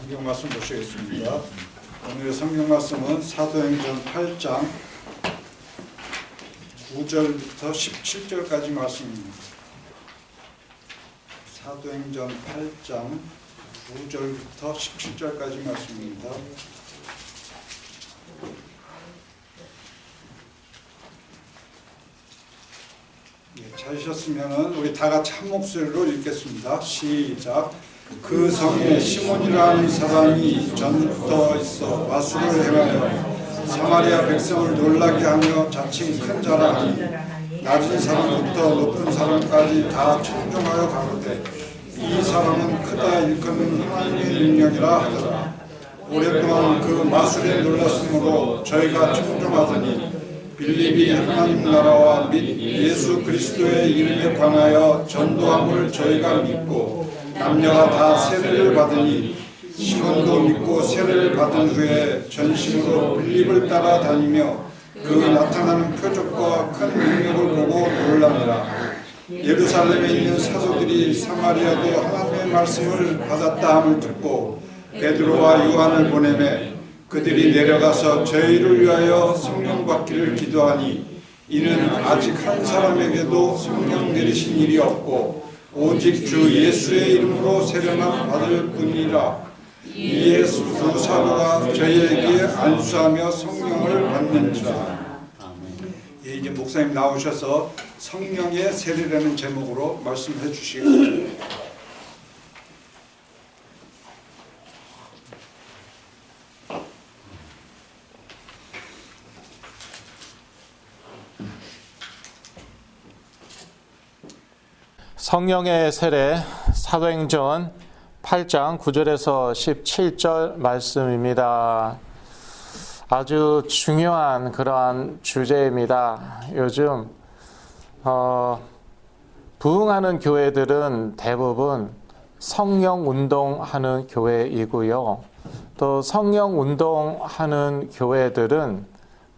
성경 말씀 보시겠습니다. 오늘의 성경 말씀은 사도행전 8장 9절부터 17절까지 말씀입니다. 사도행전 8장 9절부터 17절까지 말씀입니다. 찾으셨으면 우리 다 같이 한 목소리로 읽겠습니다. 시작. 그 성에 시몬이라는 사람이 전부터 있어 마술을 행하여 사마리아 백성을 놀라게 하며 자칭 큰 자라니 낮은 사람부터 높은 사람까지 다 청종하여 가로되 이 사람은 크다 일컫는 하나님의 능력이라 하더라. 오랫동안 그 마술에 놀랐으므로 저희가 청종하더니 빌립이 하나님 나라와 및 예수 그리스도의 이름에 관하여 전도함을 저희가 믿고 남녀가 다 세례를 받으니 시몬도 믿고 세례를 받은 후에 전심으로 빌립을 따라다니며 그 나타나는 표적과 큰 능력을 보고 놀라니라. 예루살렘에 있는 사도들이 사마리아도 하나님의 말씀을 받았다 함을 듣고 베드로와 요한을 보내매 그들이 내려가서 저희를 위하여 성령 받기를 기도하니 이는 아직 한 사람에게도 성령 내리신 일이 없고 오직 주 예수의 이름으로 세례만 받을 뿐이라. 이에 두 사도가 저희에게 안수하며 성령을 받는지라. 예, 이제 목사님 나오셔서 성령의 세례라는 제목으로 말씀해 주시겠습니다. 성령의 세례 사도행전 8장 9절에서 17절 말씀입니다. 아주 중요한 그러한 주제입니다. 요즘 부흥하는 교회들은 대부분 성령 운동하는 교회이고요. 또 성령 운동하는 교회들은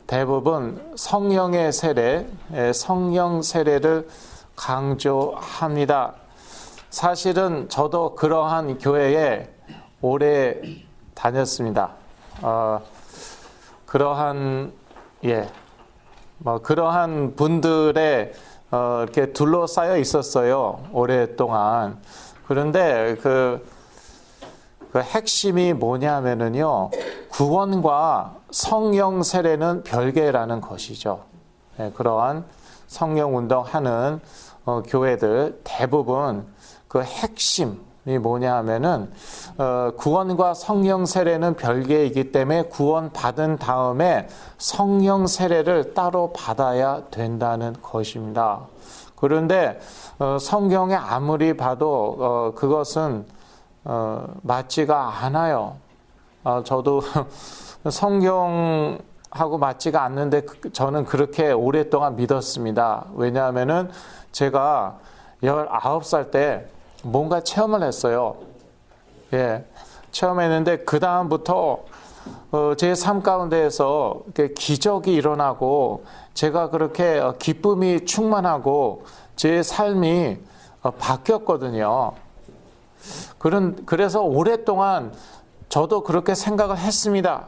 대부분 성령의 세례, 성령 세례를 강조합니다. 사실은 저도 그러한 교회에 오래 다녔습니다. 그러한 분들의 이렇게 둘러싸여 있었어요. 오랫동안. 그런데 그 핵심이 뭐냐면은요, 구원과 성령 세례는 별개라는 것이죠. 그러한 성령 운동하는 교회들 대부분 그 핵심이 뭐냐 하면은 구원과 성령 세례는 별개이기 때문에 구원 받은 다음에 성령 세례를 따로 받아야 된다는 것입니다. 그런데 성경에 아무리 봐도 그것은 맞지가 않아요. 저도 성경하고 맞지가 않는데 저는 그렇게 오랫동안 믿었습니다. 왜냐하면은 제가 19살 때 뭔가 체험을 했어요. 체험했는데 그 다음부터 제 삶 가운데에서 기적이 일어나고 제가 그렇게 기쁨이 충만하고 제 삶이 바뀌었거든요. 그래서 오랫동안 저도 그렇게 생각을 했습니다.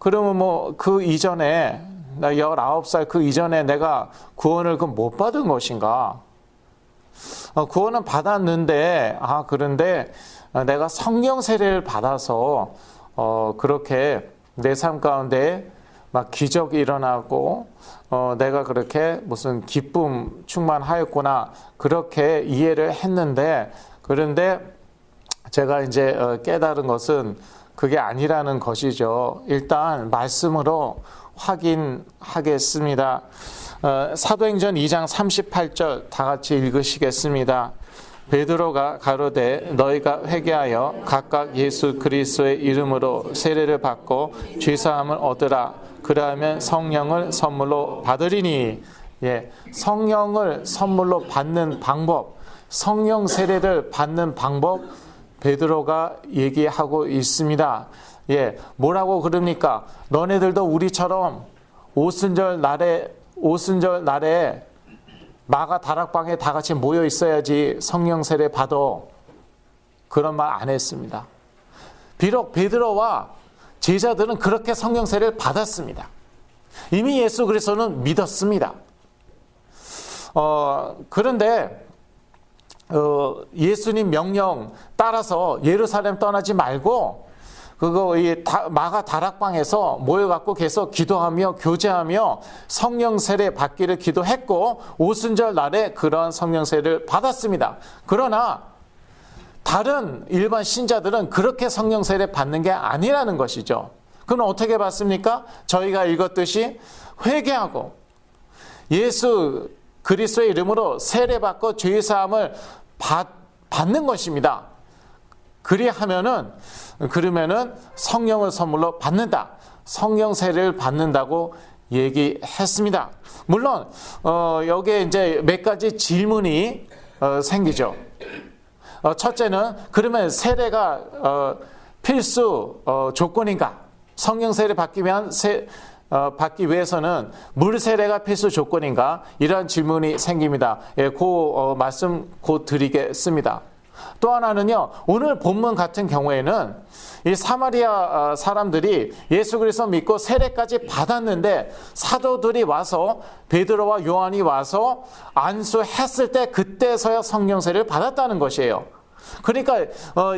그러면 그 이전에 나 19살 그 이전에 내가 구원을 못 받은 것인가? 구원은 받았는데 그런데 내가 성령 세례를 받아서 그렇게 내 삶 가운데 막 기적이 일어나고 내가 그렇게 무슨 기쁨 충만하였구나 그렇게 이해를 했는데, 그런데 제가 이제 깨달은 것은 그게 아니라는 것이죠. 일단 말씀으로 확인하겠습니다. 사도행전 2장 38절 다 같이 읽으시겠습니다. 베드로가 가로되 너희가 회개하여 각각 예수 그리스도의 이름으로 세례를 받고 죄사함을 얻으라. 그러하면 성령을 선물로 받으리니. 성령을 선물로 받는 방법, 성령 세례를 받는 방법 베드로가 얘기하고 있습니다. 뭐라고 그럽니까? 너네들도 우리처럼 오순절 날에 마가 다락방에 다 같이 모여 있어야지 성령 세례 받아. 그런 말 안 했습니다. 비록 베드로와 제자들은 그렇게 성령 세례를 받았습니다. 이미 예수 그리스도는 믿었습니다. 그런데 예수님 명령 따라서 예루살렘 떠나지 말고 마가 다락방에서 모여갖고 계속 기도하며 교제하며 성령 세례 받기를 기도했고 오순절 날에 그런 성령 세례를 받았습니다. 그러나 다른 일반 신자들은 그렇게 성령 세례 받는 게 아니라는 것이죠. 그럼 어떻게 받습니까? 저희가 읽었듯이 회개하고 예수 그리스도의 이름으로 세례 받고 죄 사함을 받는 것입니다. 그러면은 성령을 선물로 받는다. 성령 세례를 받는다고 얘기했습니다. 물론 여기에 이제 몇 가지 질문이 생기죠. 첫째는 그러면 세례가 필수 조건인가? 성령 세례 받기 위해서는 물 세례가 필수 조건인가? 이런 질문이 생깁니다. 그 말씀 곧 드리겠습니다. 또 하나는요, 오늘 본문 같은 경우에는 이 사마리아 사람들이 예수 그리스도 믿고 세례까지 받았는데 사도들이 와서 베드로와 요한이 와서 안수했을 때 그때서야 성령 세례를 받았다는 것이에요. 그러니까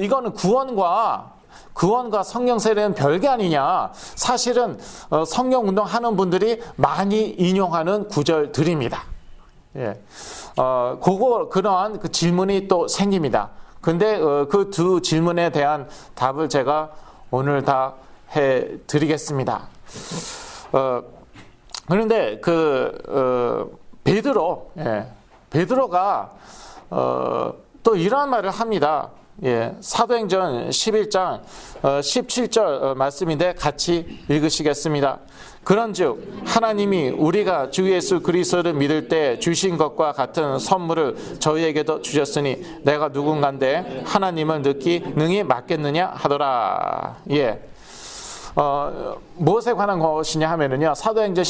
이거는 구원과 성령 세례는 별개 아니냐. 사실은 성령 운동하는 분들이 많이 인용하는 구절들입니다. 예. 그러한 그 질문이 또 생깁니다. 근데 그 두 질문에 대한 답을 제가 오늘 다 해드리겠습니다. 그런데 베드로가 또 이런 말을 합니다. 예, 사도행전 11장 17절 말씀인데 같이 읽으시겠습니다. 그런즉 하나님이 우리가 주 예수 그리스도를 믿을 때 주신 것과 같은 선물을 저희에게도 주셨으니 내가 누군가인데 하나님을 능히 맡겠느냐 하더라. 예. 무엇에 관한 것이냐 하면은요, 사도행전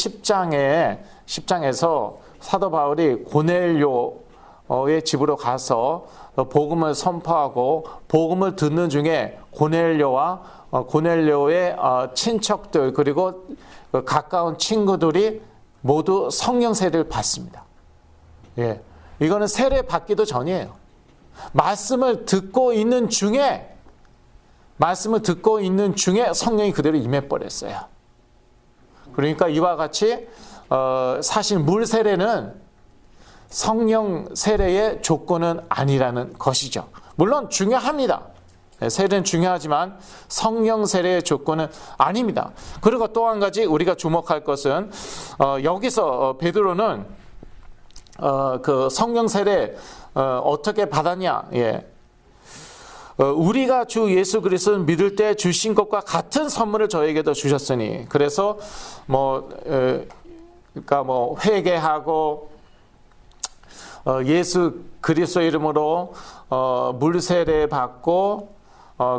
10장에서 사도 바울이 고넬료의 집으로 가서 복음을 선포하고 복음을 듣는 중에 고넬료의 친척들 그리고 가까운 친구들이 모두 성령 세례를 받습니다. 예, 이거는 세례 받기도 전이에요. 말씀을 듣고 있는 중에 성령이 그대로 임해버렸어요. 그러니까 이와 같이 사실 물 세례는 성령 세례의 조건은 아니라는 것이죠. 물론 중요합니다. 세례는 중요하지만 성령 세례의 조건은 아닙니다. 그리고 또 한 가지 우리가 주목할 것은 여기서 베드로는 그 성령 세례 어떻게 받았냐? 예. 우리가 주 예수 그리스도를 믿을 때 주신 것과 같은 선물을 저에게도 주셨으니, 그래서 회개하고 예수 그리스도의 이름으로 물 세례 받고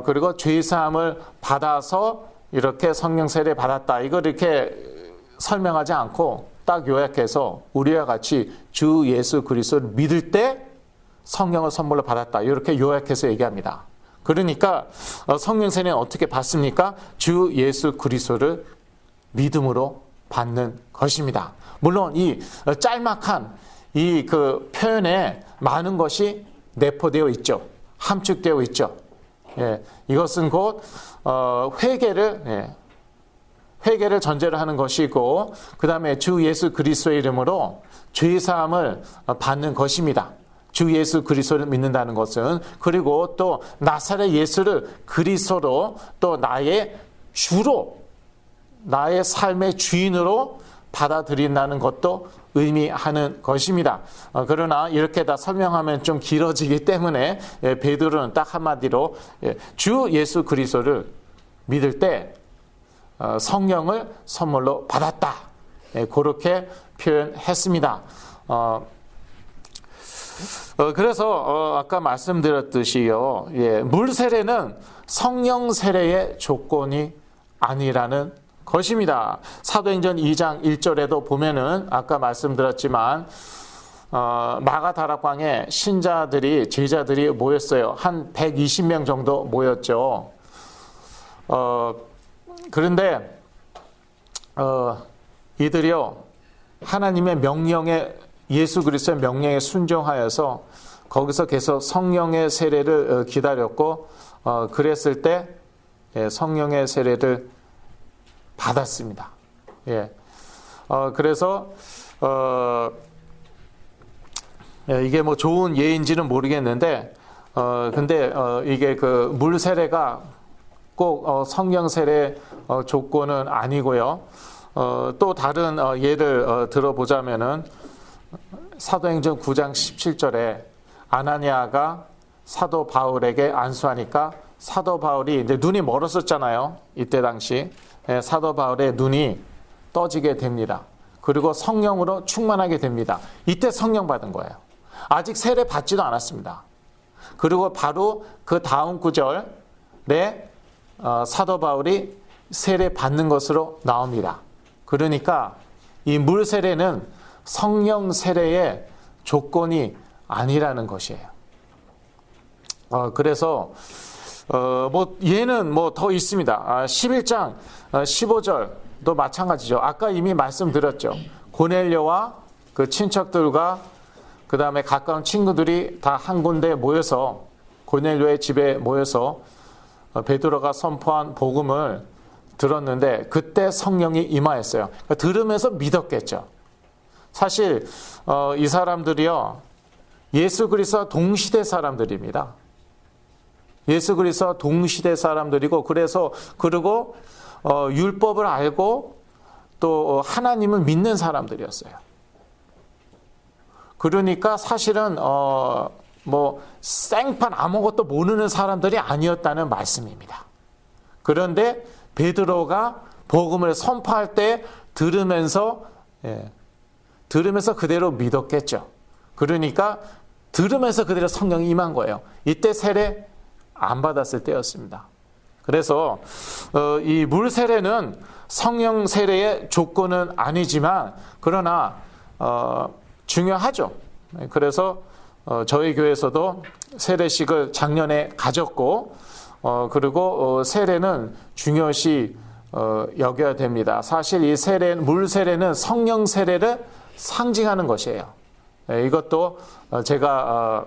그리고 죄 사함을 받아서 이렇게 성령 세례 받았다. 이걸 이렇게 설명하지 않고 딱 요약해서 우리와 같이 주 예수 그리스도를 믿을 때 성령을 선물로 받았다. 이렇게 요약해서 얘기합니다. 그러니까 성령 세례는 어떻게 받습니까? 주 예수 그리스도를 믿음으로 받는 것입니다. 물론 이 짤막한 이 그 표현에 많은 것이 내포되어 있죠. 함축되어 있죠. 예, 이것은 곧 회개를 전제로 하는 것이고, 그 다음에 주 예수 그리스도의 이름으로 죄 사함을 받는 것입니다. 주 예수 그리스도를 믿는다는 것은, 그리고 또 나사렛 예수를 그리스도로 또 나의 주로, 나의 삶의 주인으로 받아들인다는 것도 의미하는 것입니다. 그러나 이렇게 다 설명하면 좀 길어지기 때문에 베드로는 딱 한마디로 주 예수 그리스도를 믿을 때 성령을 선물로 받았다. 그렇게 표현했습니다. 그래서 아까 말씀드렸듯이요, 물 세례는 성령 세례의 조건이 아니라는 것입니다. 사도행전 2장 1절에도 보면은 아까 말씀드렸지만 마가 다락방에 제자들이 모였어요. 한 120명 정도 모였죠. 그런데 이들이요 하나님의 명령에 예수 그리스도의 명령에 순종하여서 거기서 계속 성령의 세례를 기다렸고 그랬을 때 성령의 세례를 받았습니다. 예. 그래서 이게 뭐 좋은 예인지는 모르겠는데 근데 이게 그 물 세례가 꼭 성령 세례 조건은 아니고요. 또 다른 예를 들어보자면은 사도행전 9장 17절에 아나니아가 사도 바울에게 안수하니까 사도 바울이 이제 눈이 멀었었잖아요. 이때 당시 사도 바울의 눈이 떠지게 됩니다. 그리고 성령으로 충만하게 됩니다. 이때 성령 받은 거예요. 아직 세례 받지도 않았습니다. 그리고 바로 그 다음 구절에 사도 바울이 세례 받는 것으로 나옵니다. 그러니까 이 물 세례는 성령 세례의 조건이 아니라는 것이에요. 그래서 뭐 얘는 뭐 더 있습니다. 11장 15절도 마찬가지죠. 아까 이미 말씀드렸죠. 고넬료와 그 친척들과 그 다음에 가까운 친구들이 다 한 군데 모여서 고넬료의 집에 모여서 베드로가 선포한 복음을 들었는데 그때 성령이 임하였어요. 그러니까 들으면서 믿었겠죠. 사실 이 사람들이요 예수 그리스도와 동시대 사람들입니다. 예수 그리스도와 동시대 사람들이고 그리고 율법을 알고 또 하나님을 믿는 사람들이었어요. 그러니까 사실은 뭐 생판 아무것도 모르는 사람들이 아니었다는 말씀입니다. 그런데 베드로가 복음을 선포할 때 들으면서 그대로 믿었겠죠. 그러니까 들으면서 그대로 성령이 임한 거예요. 이때 세례 안 받았을 때였습니다. 그래서 이 물 세례는 성령 세례의 조건은 아니지만 그러나 중요하죠. 그래서 저희 교회에서도 세례식을 작년에 가졌고 그리고 세례는 중요시 여겨야 됩니다. 사실 이 물 세례는 성령 세례를 상징하는 것이에요. 이것도 제가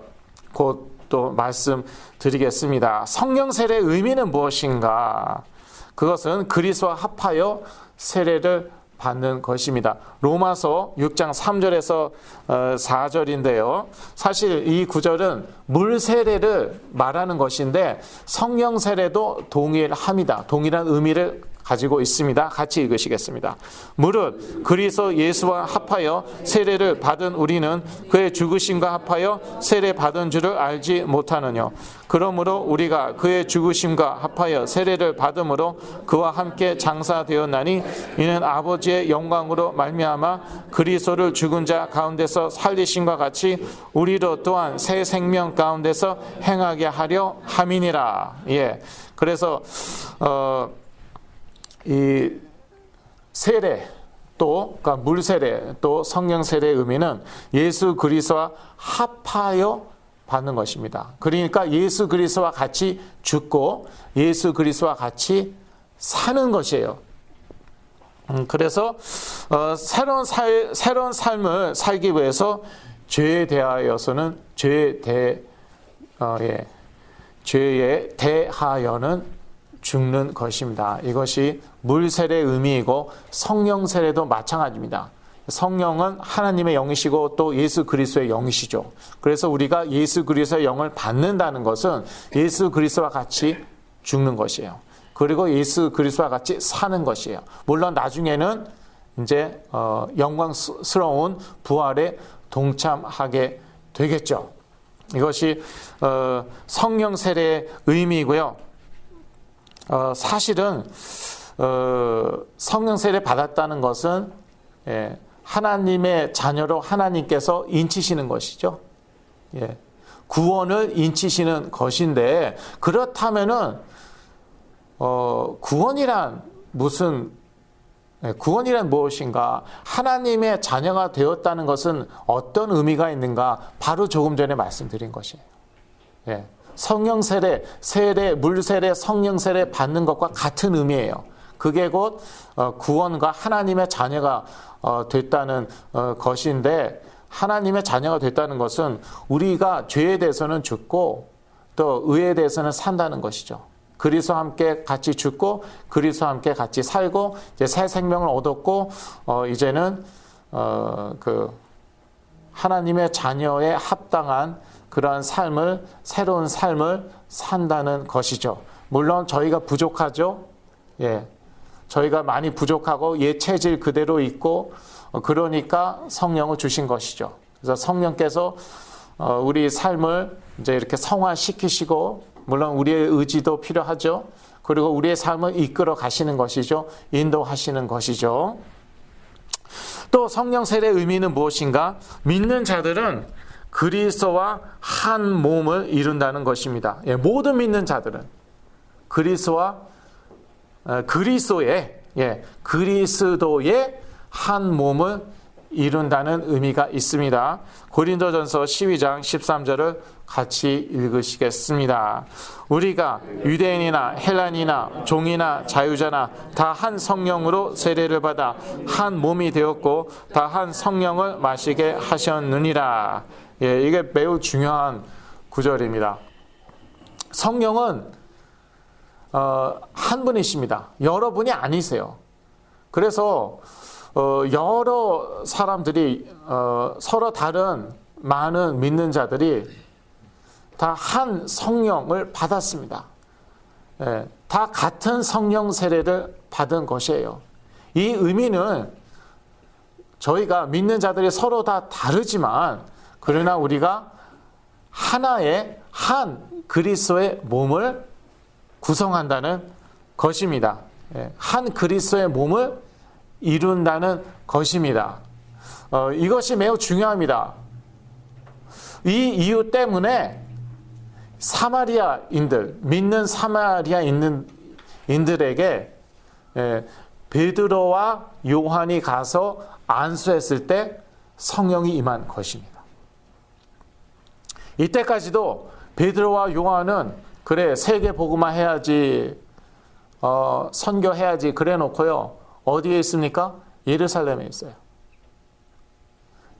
곧 또 말씀드리겠습니다. 성령 세례의 의미는 무엇인가? 그것은 그리스도와 합하여 세례를 받는 것입니다. 로마서 6장 3절에서 4절인데요. 사실 이 구절은 물 세례를 말하는 것인데 성령 세례도 동일합니다. 동일한 의미를 가지고 있습니다. 같이 읽으시겠습니다. 무릇 그리스도 예수와 합하여 세례를 받은 우리는 그의 죽으심과 합하여 세례 받은 줄을 알지 못하느냐. 그러므로 우리가 그의 죽으심과 합하여 세례를 받음으로 그와 함께 장사되었나니 이는 아버지의 영광으로 말미암아 그리스도를 죽은 자 가운데서 살리심과 같이 우리로 또한 새 생명 가운데서 행하게 하려 함이니라. 예. 그래서 이 세례 그러니까 물 세례 또 성령 세례의 의미는 예수 그리스도와 합하여 받는 것입니다. 그러니까 예수 그리스도와 같이 죽고 예수 그리스도와 같이 사는 것이에요. 그래서 새로운 삶을 살기 위해서 죄에 대하여서는 죄에 대하여는 죽는 것입니다. 이것이 물 세례의 의미이고 성령 세례도 마찬가지입니다. 성령은 하나님의 영이시고 또 예수 그리스도의 영이시죠. 그래서 우리가 예수 그리스도의 영을 받는다는 것은 예수 그리스도와 같이 죽는 것이에요. 그리고 예수 그리스도와 같이 사는 것이에요. 물론 나중에는 이제 영광스러운 부활에 동참하게 되겠죠. 이것이 성령 세례의 의미이고요. 사실은 성령 세례 받았다는 것은 하나님의 자녀로 하나님께서 인치시는 것이죠. 구원을 인치시는 것인데 그렇다면은 구원이란 무엇인가? 하나님의 자녀가 되었다는 것은 어떤 의미가 있는가? 바로 조금 전에 말씀드린 것이에요. 성령 세례, 물 세례, 성령 세례 받는 것과 같은 의미예요. 그게 곧 구원과 하나님의 자녀가 됐다는 것인데, 하나님의 자녀가 됐다는 것은 우리가 죄에 대해서는 죽고 또 의에 대해서는 산다는 것이죠. 그리스도와 함께 같이 죽고 그리스도와 함께 같이 살고 이제 새 생명을 얻었고 이제는 그 하나님의 자녀에 합당한 그러한 삶을, 새로운 삶을 산다는 것이죠. 물론 저희가 부족하죠. 예. 저희가 많이 부족하고 옛 체질 그대로 있고 그러니까 성령을 주신 것이죠. 그래서 성령께서 우리 삶을 이제 이렇게 성화시키시고, 물론 우리의 의지도 필요하죠. 그리고 우리의 삶을 이끌어 가시는 것이죠. 인도하시는 것이죠. 또 성령 세례의 의미는 무엇인가? 믿는 자들은 그리스도와 한 몸을 이룬다는 것입니다. 예, 모든 믿는 자들은 그리스도의 한 몸을 이룬다는 의미가 있습니다. 고린도전서 12장 13절을 같이 읽으시겠습니다. 우리가 유대인이나 헬란이나 종이나 자유자나 다 한 성령으로 세례를 받아 한 몸이 되었고 다 한 성령을 마시게 하셨느니라. 예, 이게 매우 중요한 구절입니다. 성령은 한 분이십니다. 여러분이 아니세요. 그래서 여러 사람들이 서로 다른 많은 믿는 자들이 다 한 성령을 받았습니다. 예, 다 같은 성령 세례를 받은 것이에요. 이 의미는 저희가 믿는 자들이 서로 다 다르지만 그러나 우리가 하나의 한 그리스도의 몸을 구성한다는 것입니다. 예, 한 그리스도의 몸을 이룬다는 것입니다. 이것이 매우 중요합니다. 이 이유 때문에 믿는 사마리아인들에게 베드로와 요한이 가서 안수했을 때 성령이 임한 것입니다. 이때까지도 베드로와 요한은 그래 세계 복음화 해야지, 선교해야지 그래 놓고요. 어디에 있습니까? 예루살렘에 있어요.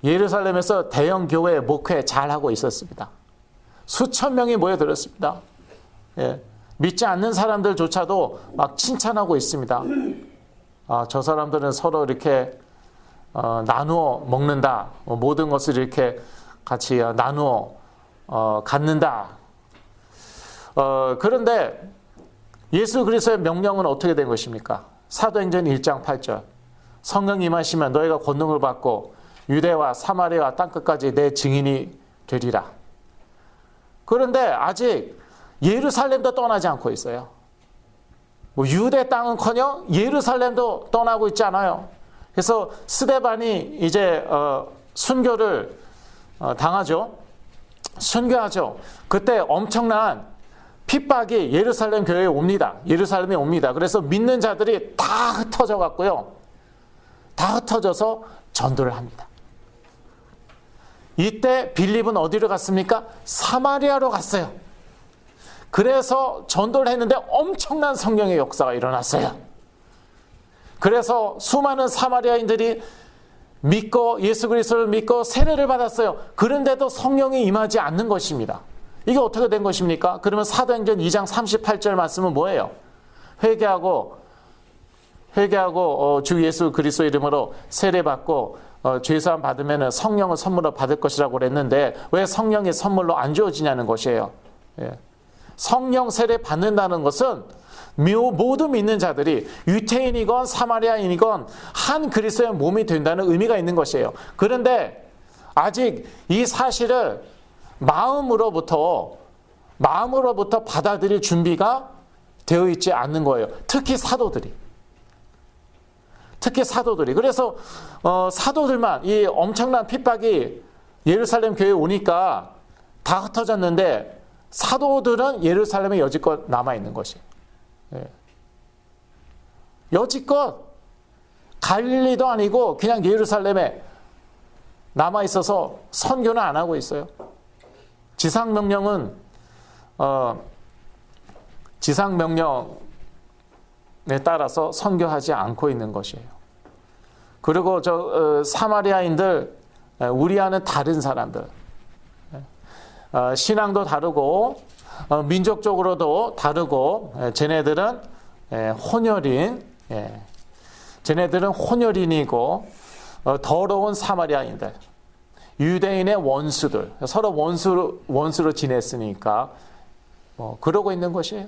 예루살렘에서 대형 교회 목회 잘하고 있었습니다. 수천 명이 모여들었습니다. 예, 믿지 않는 사람들조차도 막 칭찬하고 있습니다. 저 사람들은 서로 이렇게 나누어 먹는다. 모든 것을 이렇게 같이 나누어 갖는다. 그런데 예수 그리스도의 명령은 어떻게 된 것입니까? 사도행전 1장 8절. 성령 임하시면 너희가 권능을 받고 유대와 사마리아와 땅끝까지 내 증인이 되리라. 그런데 아직 예루살렘도 떠나지 않고 있어요. 유대 땅은커녕 예루살렘도 떠나고 있지 않아요. 그래서 스데반이 이제 순교를 당하죠. 순교하죠. 그때 엄청난 핍박이 예루살렘 교회에 옵니다. 예루살렘에 옵니다. 그래서 믿는 자들이 다 흩어져 갔고요. 다 흩어져서 전도를 합니다. 이때 빌립은 어디로 갔습니까? 사마리아로 갔어요. 그래서 전도를 했는데 엄청난 성령의 역사가 일어났어요. 그래서 수많은 사마리아인들이 믿고 예수 그리스도를 믿고 세례를 받았어요. 그런데도 성령이 임하지 않는 것입니다. 이게 어떻게 된 것입니까? 그러면 사도행전 2장 38절 말씀은 뭐예요? 회개하고 주 예수 그리스도 이름으로 세례받고 죄사함 받으면 성령을 선물로 받을 것이라고 그랬는데 왜 성령이 선물로 안 주어지냐는 것이에요. 예. 성령 세례 받는다는 것은 모든 믿는 자들이 유태인이건 사마리아인이건 한 그리스도의 몸이 된다는 의미가 있는 것이에요. 그런데 아직 이 사실을 마음으로부터 받아들일 준비가 되어 있지 않는 거예요. 특히 사도들이. 그래서 사도들만 이 엄청난 핍박이 예루살렘 교회에 오니까 다 흩어졌는데 사도들은 예루살렘에 여지껏 남아있는 것이에요. 예. 여지껏 갈릴리도 아니고 그냥 예루살렘에 남아있어서 선교는 안 하고 있어요. 지상명령은 지상 명령에 따라서 선교하지 않고 있는 것이에요. 그리고 사마리아인들, 우리와는 다른 사람들, 신앙도 다르고 민족적으로도 다르고, 쟤네들은 혼혈인이고 더러운 사마리아인들, 유대인의 원수들, 서로 원수로 지냈으니까 그러고 있는 것이에요.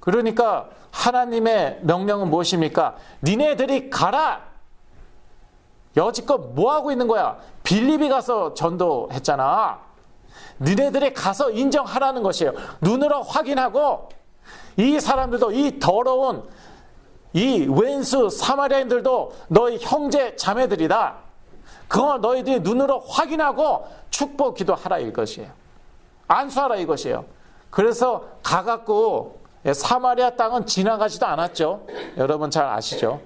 그러니까 하나님의 명령은 무엇입니까? 니네들이 가라! 여지껏 뭐 하고 있는 거야? 빌립이 가서 전도했잖아. 니네들이 가서 인정하라는 것이에요. 눈으로 확인하고, 이 사람들도, 이 더러운 이 왼수 사마리아인들도 너희 형제 자매들이다. 그거 너희들이 눈으로 확인하고 축복 기도하라 이것이에요. 안수하라 이것이에요. 그래서 가갖고, 사마리아 땅은 지나가지도 않았죠. 여러분 잘 아시죠?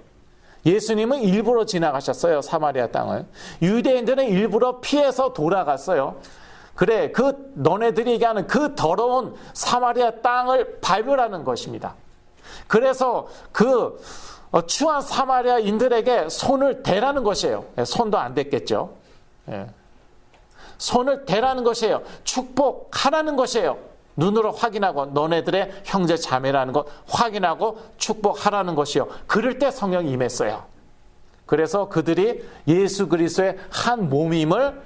예수님은 일부러 지나가셨어요. 사마리아 땅을. 유대인들은 일부러 피해서 돌아갔어요. 그래, 너네들이 얘기하는 그 더러운 사마리아 땅을 밟으라는 것입니다. 그래서 추한 사마리아인들에게 손을 대라는 것이에요. 손도 안 댔겠죠. 손을 대라는 것이에요. 축복하라는 것이에요. 눈으로 확인하고, 너네들의 형제 자매라는 것 확인하고 축복하라는 것이요. 그럴 때 성령이 임했어요. 그래서 그들이 예수 그리스도의 한 몸임을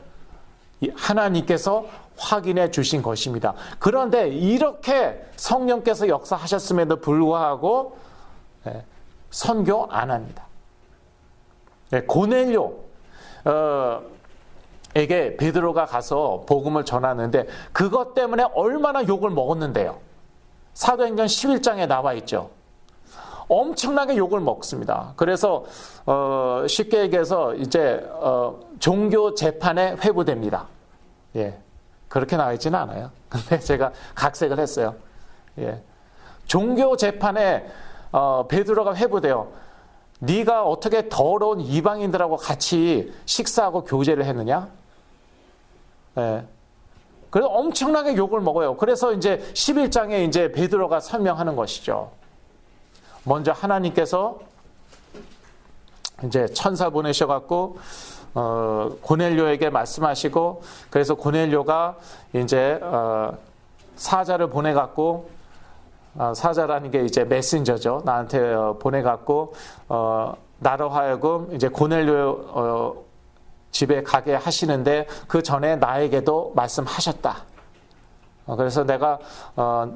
하나님께서 확인해 주신 것입니다. 그런데 이렇게 성령께서 역사하셨음에도 불구하고 선교 안 합니다. 고넬료 에게 베드로가 가서 복음을 전하는데 그것 때문에 얼마나 욕을 먹었는데요. 사도행전 11장에 나와 있죠. 엄청나게 욕을 먹습니다. 그래서 쉽게 얘기해서 이제 종교 재판에 회부됩니다. 예, 그렇게 나와 있지는 않아요. 근데 제가 각색을 했어요. 예, 종교 재판에 베드로가 회부돼요. 네가 어떻게 더러운 이방인들하고 같이 식사하고 교제를 했느냐? 예. 그래서 엄청나게 욕을 먹어요. 그래서 이제 11장에 이제 베드로가 설명하는 것이죠. 먼저 하나님께서 이제 천사 보내셔갖고 고넬료에게 말씀하시고, 그래서 고넬료가 이제 사자를 보내갖고, 사자라는 게 이제 메신저죠. 나한테 보내갖고 나로 하여금 이제 고넬료 집에 가게 하시는데 그 전에 나에게도 말씀하셨다. 그래서 내가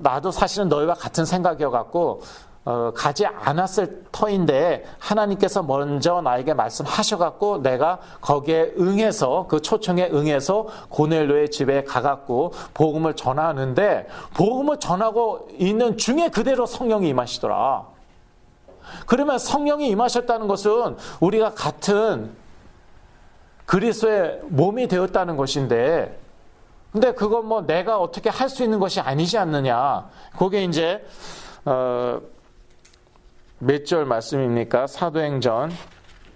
나도 사실은 너희와 같은 생각이어갖고 가지 않았을 터인데 하나님께서 먼저 나에게 말씀하셔갖고 내가 거기에 응해서, 그 초청에 응해서 고넬료의 집에 가갖고 복음을 전하는데, 복음을 전하고 있는 중에 그대로 성령이 임하시더라. 그러면 성령이 임하셨다는 것은 우리가 같은 그리스도의 몸이 되었다는 것인데, 근데 그건 뭐 내가 어떻게 할 수 있는 것이 아니지 않느냐. 그게 이제 몇 절 말씀입니까? 사도행전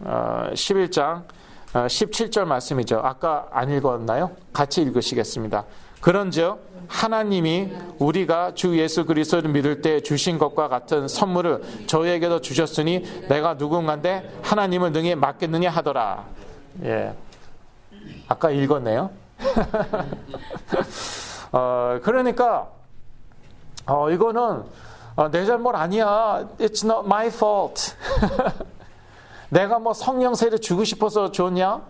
11장 17절 말씀이죠. 아까 안 읽었나요? 같이 읽으시겠습니다. 그런즉 하나님이 우리가 주 예수 그리스도를 믿을 때 주신 것과 같은 선물을 저희에게도 주셨으니 내가 누군가인데 하나님을 능히 맡겠느냐 하더라. 예, 아까 읽었네요. 그러니까 이거는 내 잘못 아니야. It's not my fault. 내가 뭐 성령 세례 주고 싶어서 줬냐?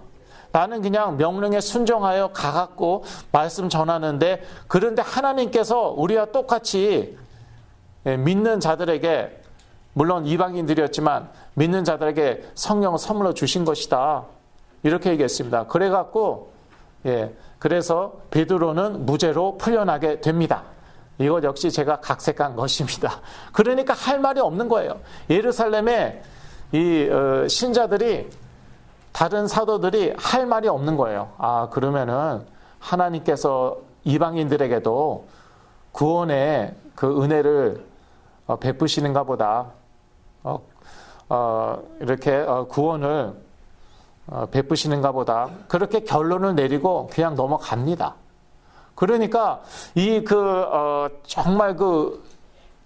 나는 그냥 명령에 순종하여 가갖고 말씀 전하는데, 그런데 하나님께서 우리와 똑같이 믿는 자들에게, 물론 이방인들이었지만 믿는 자들에게 성령을 선물로 주신 것이다. 이렇게 얘기했습니다. 그래갖고 그래서 베드로는 무죄로 풀려나게 됩니다. 이것 역시 제가 각색한 것입니다. 그러니까 할 말이 없는 거예요. 예루살렘에 이 신자들이, 다른 사도들이 할 말이 없는 거예요. 그러면은 하나님께서 이방인들에게도 구원의 그 은혜를 베푸시는가 보다. 이렇게 구원을 베푸시는가 보다. 그렇게 결론을 내리고 그냥 넘어갑니다. 그러니까 정말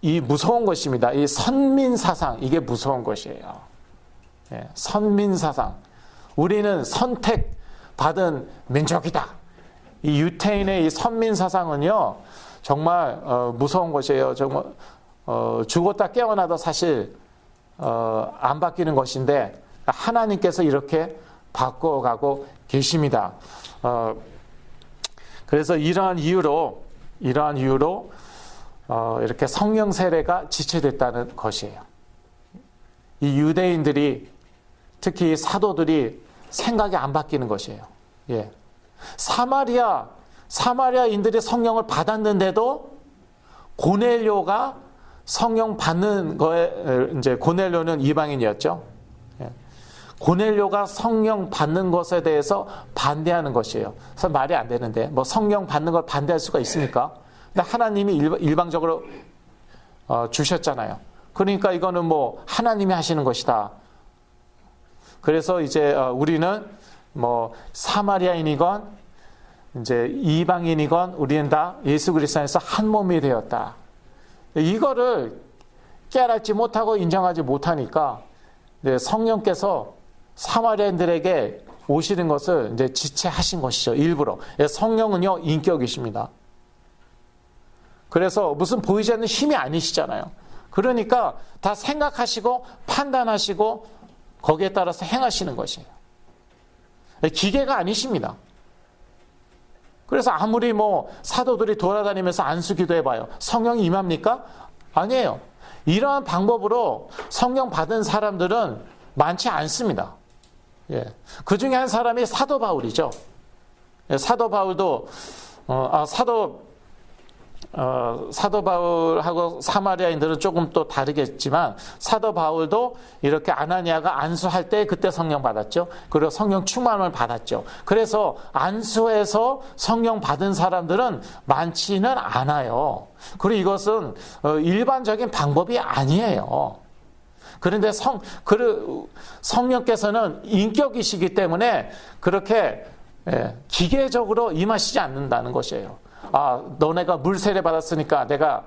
이 무서운 것입니다. 이 선민 사상, 이게 무서운 것이에요. 예, 선민 사상. 우리는 선택받은 민족이다. 이 유태인의 이 선민 사상은요, 정말 무서운 것이에요. 정말 죽었다 깨어나도 사실 안 바뀌는 것인데 하나님께서 이렇게 바꿔가고 계십니다. 그래서 이러한 이유로 이렇게 성령 세례가 지체됐다는 것이에요. 이 유대인들이, 특히 사도들이 생각이 안 바뀌는 것이에요. 예. 사마리아인들이 성령을 받았는데도 고넬료가 성령 받는 거에, 이제 고넬료는 이방인이었죠. 예. 고넬료가 성령 받는 것에 대해서 반대하는 것이에요. 그래서 말이 안 되는데, 뭐 성령 받는 걸 반대할 수가 있습니까? 근데 하나님이 일방적으로 주셨잖아요. 그러니까 이거는 뭐 하나님이 하시는 것이다. 그래서 이제 우리는 뭐 사마리아인이건 이제 이방인이건 우리는 다 예수 그리스도 안에서 한 몸이 되었다. 이거를 깨달지 못하고 인정하지 못하니까 성령께서 사마리아인들에게 오시는 것을 이제 지체하신 것이죠. 일부러. 성령은요, 인격이십니다. 그래서 무슨 보이지 않는 힘이 아니시잖아요. 그러니까 다 생각하시고 판단하시고 거기에 따라서 행하시는 것이에요. 기계가 아니십니다. 그래서 아무리 뭐 사도들이 돌아다니면서 안수 기도해봐요. 성령이 임합니까? 아니에요. 이러한 방법으로 성령 받은 사람들은 많지 않습니다. 예. 그 중에 한 사람이 사도 바울이죠. 예, 사도 바울도 사도 바울하고 사마리아인들은 조금 또 다르겠지만 사도 바울도 이렇게 아나니아가 안수할 때 그때 성령 받았죠. 그리고 성령 충만을 받았죠. 그래서 안수해서 성령 받은 사람들은 많지는 않아요. 그리고 이것은 일반적인 방법이 아니에요. 그런데 성령께서는 인격이시기 때문에 그렇게 기계적으로 임하시지 않는다는 것이에요. 너네가 물 세례 받았으니까 내가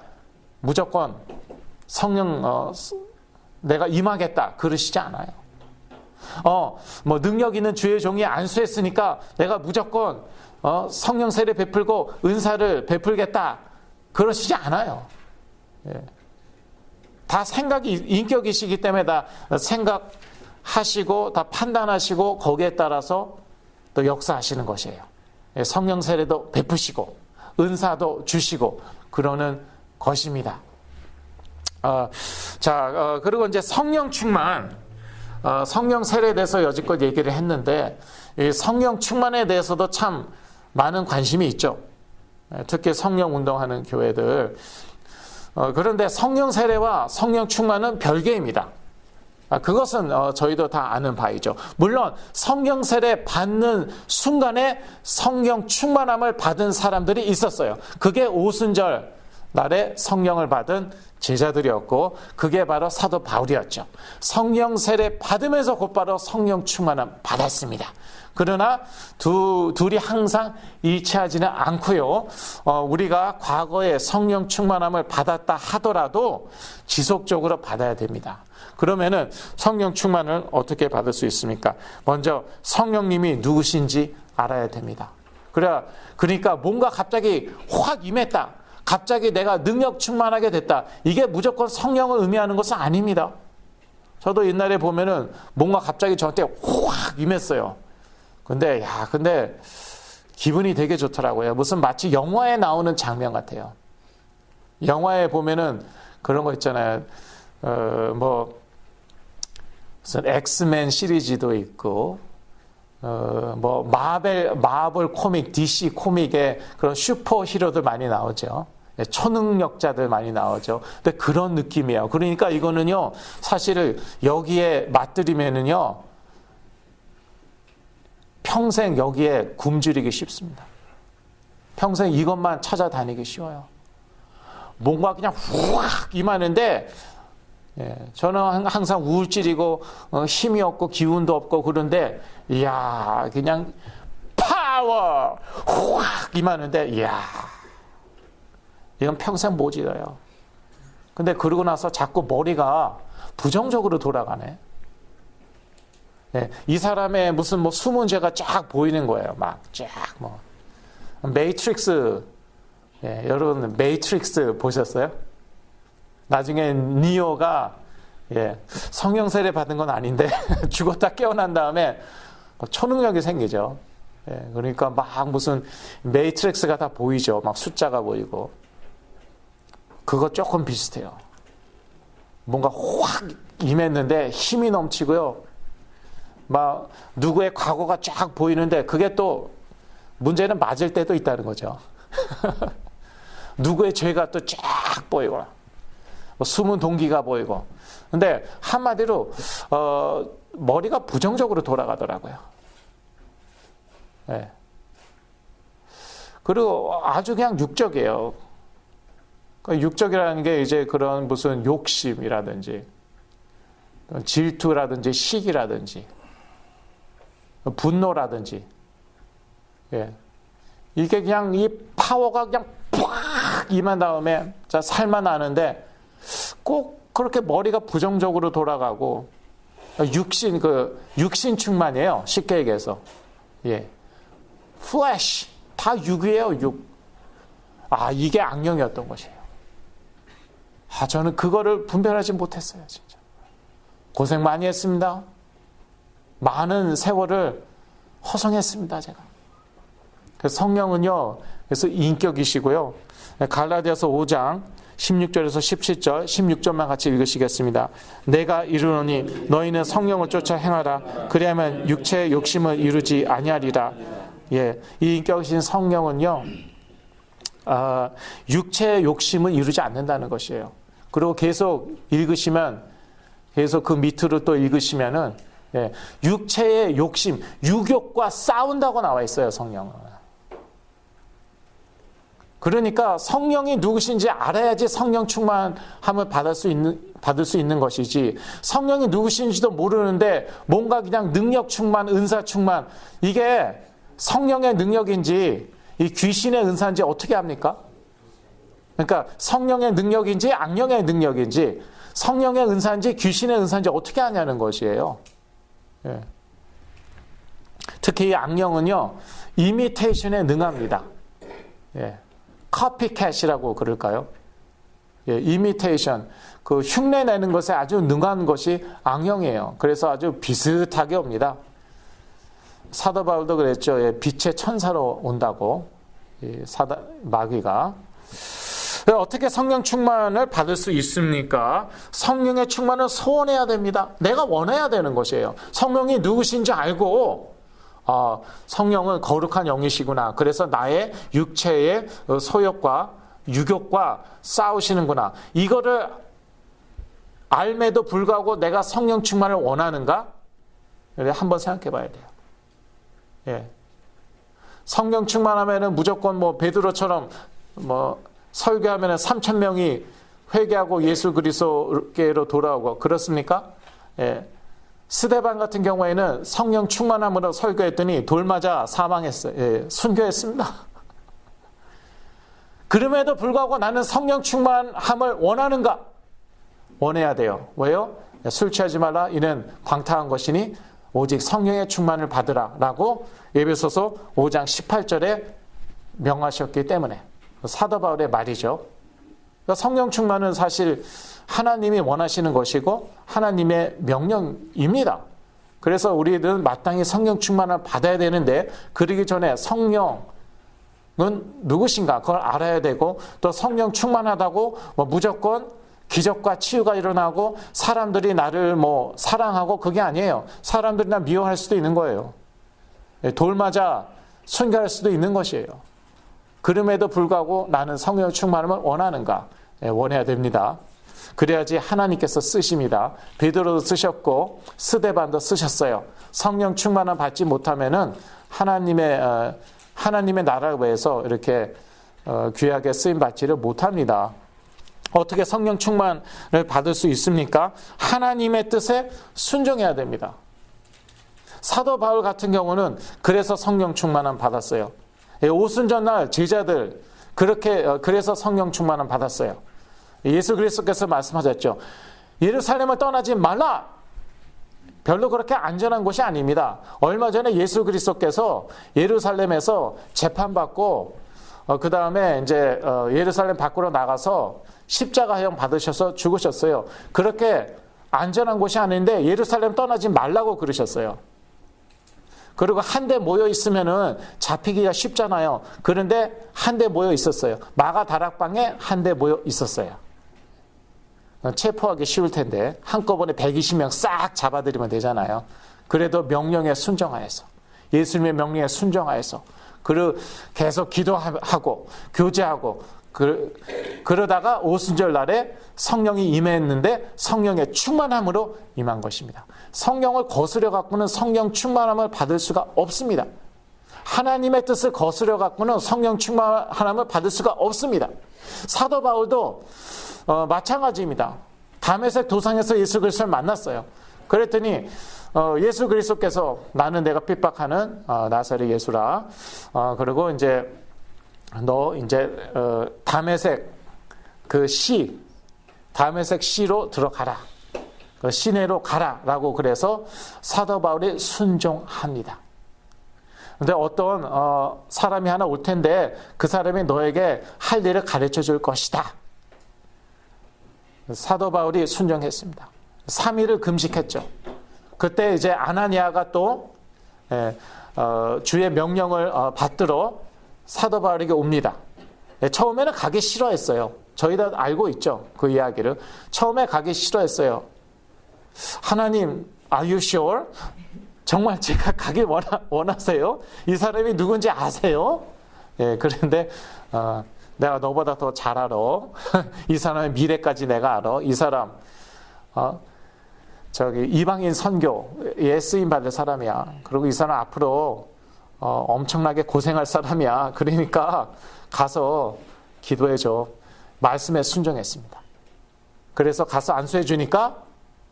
무조건 성령 내가 임하겠다 그러시지 않아요. 뭐 능력 있는 주의 종이 안수했으니까 내가 무조건 성령 세례 베풀고 은사를 베풀겠다 그러시지 않아요. 예. 다 생각이 인격이시기 때문에 다 생각하시고 다 판단하시고 거기에 따라서 또 역사하시는 것이에요. 예. 성령 세례도 베푸시고 은사도 주시고 그러는 것입니다. 그리고 이제 성령 충만, 성령 세례에 대해서 여지껏 얘기를 했는데 이 성령 충만에 대해서도 참 많은 관심이 있죠. 특히 성령 운동하는 교회들. 그런데 성령 세례와 성령 충만은 별개입니다. 그것은 저희도 다 아는 바이죠. 물론 성령 세례 받는 순간에 성령 충만함을 받은 사람들이 있었어요. 그게 오순절 날에 성령을 받은 제자들이었고 그게 바로 사도 바울이었죠. 성령 세례 받으면서 곧바로 성령 충만함 받았습니다. 그러나 둘이 항상 일치하지는 않고요. 우리가 과거에 성령 충만함을 받았다 하더라도 지속적으로 받아야 됩니다. 그러면은 성령 충만을 어떻게 받을 수 있습니까? 먼저 성령님이 누구신지 알아야 됩니다. 그러니까 뭔가 갑자기 확 임했다. 갑자기 내가 능력 충만하게 됐다. 이게 무조건 성령을 의미하는 것은 아닙니다. 저도 옛날에 보면은 뭔가 갑자기 저한테 확 임했어요. 근데 기분이 되게 좋더라고요. 무슨 마치 영화에 나오는 장면 같아요. 영화에 보면은 그런 거 있잖아요. 무슨 엑스맨 시리즈도 있고, 뭐 마블 코믹, DC 코믹에 그런 슈퍼 히로들 많이 나오죠. 초능력자들 많이 나오죠. 근데 그런 느낌이에요. 그러니까 이거는요, 사실 여기에 맞들이면은요, 평생 여기에 굶주리기 쉽습니다. 평생 이것만 찾아다니기 쉬워요. 뭔가 그냥 확 임하는데, 저는 항상 우울증이고 힘이 없고 기운도 없고 그런데 그냥 파워 확 임하는데 이야 이건 평생 못 잊어요. 근데 그러고 나서 자꾸 머리가 부정적으로 돌아가네. 네, 이 사람의 무슨 뭐 숨은 죄가 쫙 보이는 거예요. 막 쫙 뭐 매트릭스. 예, 여러분 매트릭스 보셨어요? 나중에 니오가 성령 세례 받은 건 아닌데 죽었다 깨어난 다음에 초능력이 생기죠. 예, 그러니까 막 무슨 매트릭스가 다 보이죠. 막 숫자가 보이고. 그거 조금 비슷해요. 뭔가 확 임했는데 힘이 넘치고요. 막 누구의 과거가 쫙 보이는데 그게 또 문제는 맞을 때도 있다는 거죠. 누구의 죄가 또 쫙 보이고 뭐 숨은 동기가 보이고. 근데 한마디로 머리가 부정적으로 돌아가더라고요. 네. 그리고 아주 그냥 육적이에요. 육적이라는 게 이제 그런 무슨 욕심이라든지 질투라든지 시기라든지 분노라든지 이게 그냥 이 파워가 그냥 팍 임한 다음에 자 살만 나는데 꼭 그렇게 머리가 부정적으로 돌아가고 육신 충만이에요. 쉽게 얘기해서 flesh 다 육이에요. 육. 이게 악령이었던 것이에요. 저는 그거를 분별하지 못했어요. 진짜 고생 많이 했습니다. 많은 세월을 허송했습니다. 제가. 그래서 성령은요. 그래서 인격이시고요. 갈라디아서 5장 16절에서 17절 16절만 같이 읽으시겠습니다. 내가 이르노니 너희는 성령을 쫓아 행하라. 그리하면 육체의 욕심을 이루지 아니하리라. 이 인격이신 성령은요. 육체의 욕심을 이루지 않는다는 것이에요. 그리고 계속 읽으시면 계속 그 밑으로 또 읽으시면은 육체의 욕심, 육욕과 싸운다고 나와 있어요. 성령은. 그러니까 성령이 누구신지 알아야지 성령 충만함을 받을 수 있는 것이지, 성령이 누구신지도 모르는데 뭔가 그냥 능력 충만, 은사 충만, 이게 성령의 능력인지 이 귀신의 은사인지 어떻게 합니까? 그러니까 성령의 능력인지 악령의 능력인지 성령의 은사인지 귀신의 은사인지 어떻게 하냐는 것이에요. 특히 이 악령은요, 이미테이션에 능합니다. 커피캣이라고 그럴까요? 이미테이션, 그 흉내 내는 것에 아주 능한 것이 악령이에요. 그래서 아주 비슷하게 옵니다. 사도 바울도 그랬죠. 빛의 천사로 온다고. 마귀가. 어떻게 성령 충만을 받을 수 있습니까? 성령의 충만을 소원해야 됩니다. 내가 원해야 되는 것이에요. 성령이 누구신지 알고, 성령은 거룩한 영이시구나. 그래서 나의 육체의 소욕과 유욕과 싸우시는구나. 이거를 알매도 불구하고 내가 성령 충만을 원하는가? 한번 생각해 봐야 돼요. 성령 충만하면은 무조건 뭐 베드로처럼 설교하면은 3,000명이 회개하고 예수 그리스도께로 돌아오고 그렇습니까? 스데반 같은 경우에는 성령 충만함으로 설교했더니 돌 맞아 사망했어요. 순교했습니다. 그럼에도 불구하고 나는 성령 충만함을 원하는가? 원해야 돼요. 왜요? 술 취하지 말라. 이는 광탈한 것이니 오직 성령의 충만을 받으라 라고 에베소서 5장 18절에 명하셨기 때문에, 사도 바울의 말이죠. 그러니까 성령 충만은 사실 하나님이 원하시는 것이고 하나님의 명령입니다. 그래서 우리들은 마땅히 성령 충만을 받아야 되는데, 그러기 전에 성령은 누구신가 그걸 알아야 되고, 또 성령 충만하다고 무조건 기적과 치유가 일어나고 사람들이 나를 사랑하고 그게 아니에요. 사람들이 나 미워할 수도 있는 거예요. 돌 맞아 순교할 수도 있는 것이에요. 그럼에도 불구하고 나는 성령 충만함을 원하는가? 원해야 됩니다. 그래야지 하나님께서 쓰십니다. 베드로도 쓰셨고 스데반도 쓰셨어요. 성령 충만함 받지 못하면은 하나님의 나라를 위해서 이렇게 귀하게 쓰임 받지를 못합니다. 어떻게 성령 충만을 받을 수 있습니까? 하나님의 뜻에 순종해야 됩니다. 사도 바울 같은 경우는 그래서 성령 충만함 받았어요. 오순절날 제자들 그래서 성령 충만함 받았어요. 예수 그리스도께서 말씀하셨죠. 예루살렘을 떠나지 말라. 별로 그렇게 안전한 곳이 아닙니다. 얼마 전에 예수 그리스도께서 예루살렘에서 재판받고 그 다음에 이제 예루살렘 밖으로 나가서 십자가형 받으셔서 죽으셨어요. 그렇게 안전한 곳이 아닌데 예루살렘 떠나지 말라고 그러셨어요. 그리고 한데 모여 있으면은 잡히기가 쉽잖아요. 그런데 한데 모여 있었어요. 마가 다락방에 한데 모여 있었어요. 체포하기 쉬울 텐데 한꺼번에 120명 싹 잡아들이면 되잖아요. 그래도 명령에 순종하여서, 예수님의 명령에 순종하여서, 그리고 계속 기도하고 교제하고 그러다가 오순절 날에 성령이 임했는데 성령의 충만함으로 임한 것입니다. 성령을 거스려 갖고는 성령 충만함을 받을 수가 없습니다. 하나님의 뜻을 거스려 갖고는 성령 충만함을 받을 수가 없습니다. 사도 바울도 마찬가지입니다. 다메섹 도상에서 예수 그리스도를 만났어요. 그랬더니 예수 그리스도께서 나는 내가 핍박하는 나사렛 예수라. 그리고 이제 너 이제 다메섹 다메섹 시로 들어가라. 그 시내로 가라라고 그래서 사도 바울이 순종합니다. 근데 어떤 사람이 하나 올 텐데 그 사람이 너에게 할 일을 가르쳐 줄 것이다. 사도 바울이 순종했습니다. 3일을 금식했죠. 그때 이제 아나니아가 또 주의 명령을 받들어 사도 바울에게 옵니다. 처음에는 가기 싫어했어요. 저희 다 알고 있죠. 그 이야기를. 처음에 가기 싫어했어요. 하나님, are you sure? 정말 제가 가길 원하세요? 이 사람이 누군지 아세요? 그런데 내가 너보다 더 잘 알아. 이 사람의 미래까지 내가 알아. 이 사람 이방인 선교에 쓰임 받을 사람이야. 그리고 이 사람 앞으로 엄청나게 고생할 사람이야. 그러니까 가서 기도해줘. 말씀에 순종했습니다. 그래서 가서 안수해 주니까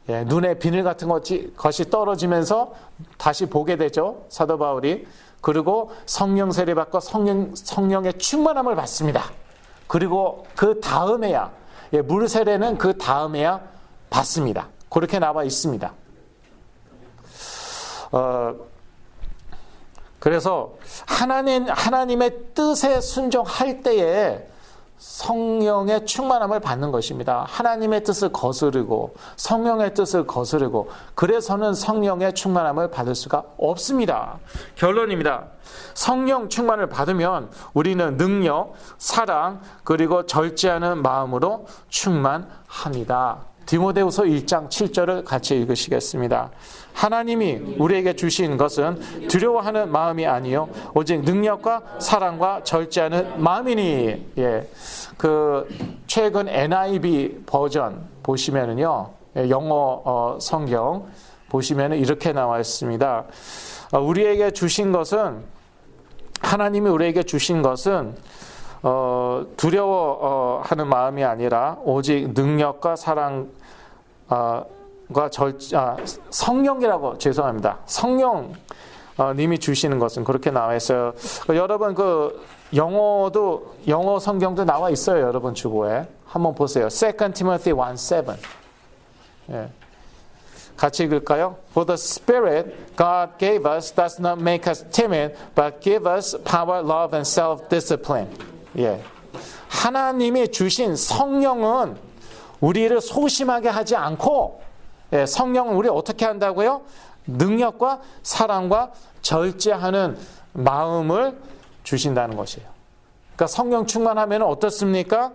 눈에 비늘 같은 것이 떨어지면서 다시 보게 되죠. 사도 바울이. 그리고 성령 세례 받고 성령의 충만함을 받습니다. 그리고 그 다음에야 물 세례는 그 다음에야 받습니다. 그렇게 나와 있습니다. 그래서 하나님의 뜻에 순종할 때에 성령의 충만함을 받는 것입니다. 하나님의 뜻을 거스르고 성령의 뜻을 거스르고 그래서는 성령의 충만함을 받을 수가 없습니다. 결론입니다. 성령 충만을 받으면 우리는 능력, 사랑, 그리고 절제하는 마음으로 충만합니다. 디모데후서 1장 7절을 같이 읽으시겠습니다. 하나님이 우리에게 주신 것은 두려워하는 마음이 아니요 오직 능력과 사랑과 절제하는 마음이니. 최근 NIV 버전 보시면은요, 영어 성경 보시면은 이렇게 나와 있습니다. 하나님이 우리에게 주신 것은 두려워하는 마음이 아니라 오직 능력과 사랑 성령이라고 죄송합니다. 성령 님이 주시는 것은 그렇게 나와 있어요. 여러분 영어 성경도 나와 있어요. 여러분 주보에 한번 보세요. 2 Timothy 1:7. 같이 읽을까요? For the Spirit God gave us does not make us timid, but give us power, love, and self-discipline. 하나님이 주신 성령은 우리를 소심하게 하지 않고, 성령은 우리 어떻게 한다고요? 능력과 사랑과 절제하는 마음을 주신다는 것이에요. 그러니까 성령 충만하면 어떻습니까?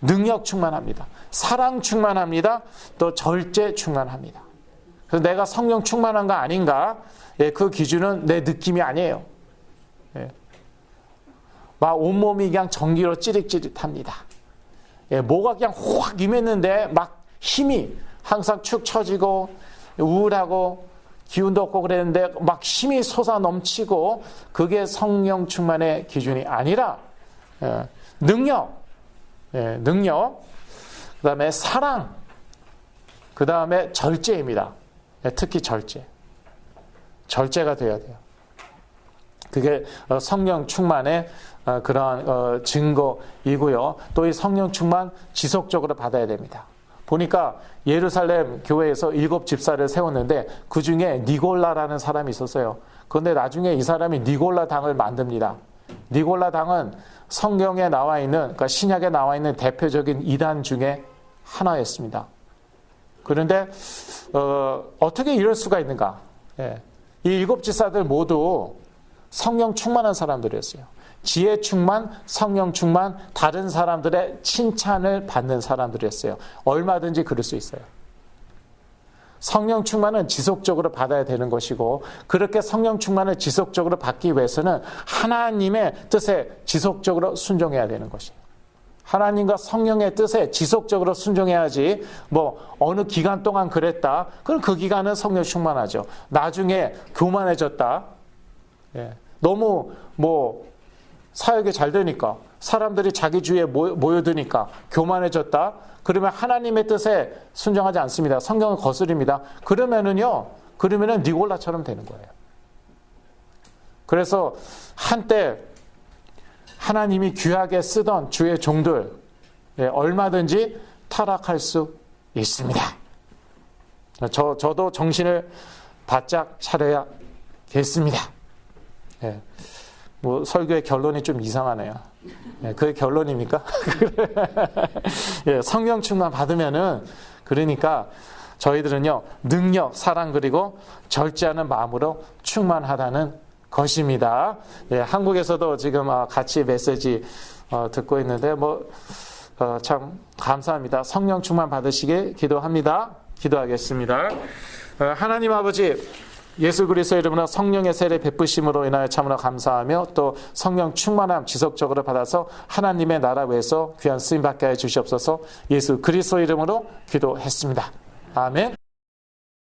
능력 충만합니다. 사랑 충만합니다. 또 절제 충만합니다. 그래서 내가 성령 충만한가 아닌가? 그 기준은 내 느낌이 아니에요. 막 온몸이 그냥 전기로 찌릿찌릿합니다. 뭐가 그냥 확 임했는데 막 힘이 항상 축 처지고 우울하고 기운도 없고 그랬는데 막 힘이 솟아 넘치고 그게 성령 충만의 기준이 아니라 능력, 그 다음에 사랑, 그 다음에 절제입니다. 특히 절제. 절제가 되어야 돼요. 그게 성령 충만의 그러한 증거이고요. 또 이 성령 충만 지속적으로 받아야 됩니다. 보니까 예루살렘 교회에서 7 집사를 세웠는데 그 중에 니골라라는 사람이 있었어요. 그런데 나중에 이 사람이 니골라 당을 만듭니다. 니골라 당은 성경에 나와 있는, 그러니까 신약에 나와 있는 대표적인 이단 중에 하나였습니다. 그런데 어떻게 이럴 수가 있는가? 예. 이 7 집사들 모두 성령 충만한 사람들이었어요. 지혜 충만, 성령 충만, 다른 사람들의 칭찬을 받는 사람들이었어요. 얼마든지 그럴 수 있어요. 성령 충만은 지속적으로 받아야 되는 것이고, 그렇게 성령 충만을 지속적으로 받기 위해서는 하나님의 뜻에 지속적으로 순종해야 되는 것이에요. 하나님과 성령의 뜻에 지속적으로 순종해야지, 어느 기간 동안 그랬다. 그럼 그 기간은 성령 충만하죠. 나중에 교만해졌다. 예. 너무 사역이 잘 되니까, 사람들이 자기 주위에 모여드니까 교만해졌다. 그러면 하나님의 뜻에 순종하지 않습니다. 성경을 거스립니다. 그러면은 니골라처럼 되는 거예요. 그래서 한때 하나님이 귀하게 쓰던 주의 종들, 얼마든지 타락할 수 있습니다. 저도 정신을 바짝 차려야겠습니다. 설교의 결론이 좀 이상하네요. 그게 결론입니까? 성령 충만 받으면은, 그러니까 저희들은요, 능력, 사랑, 그리고 절제하는 마음으로 충만하다는 것입니다. 한국에서도 지금 같이 메시지 듣고 있는데, 참 감사합니다. 성령 충만 받으시길 기도합니다. 기도하겠습니다. 하나님 아버지, 예수 그리스도의 이름으로 성령의 세례 베푸심으로 인하여 참으로 감사하며, 또 성령 충만함 지속적으로 받아서 하나님의 나라 위에서 귀한 쓰임 받게 해 주시옵소서. 예수 그리스도의 이름으로 기도했습니다. 아멘.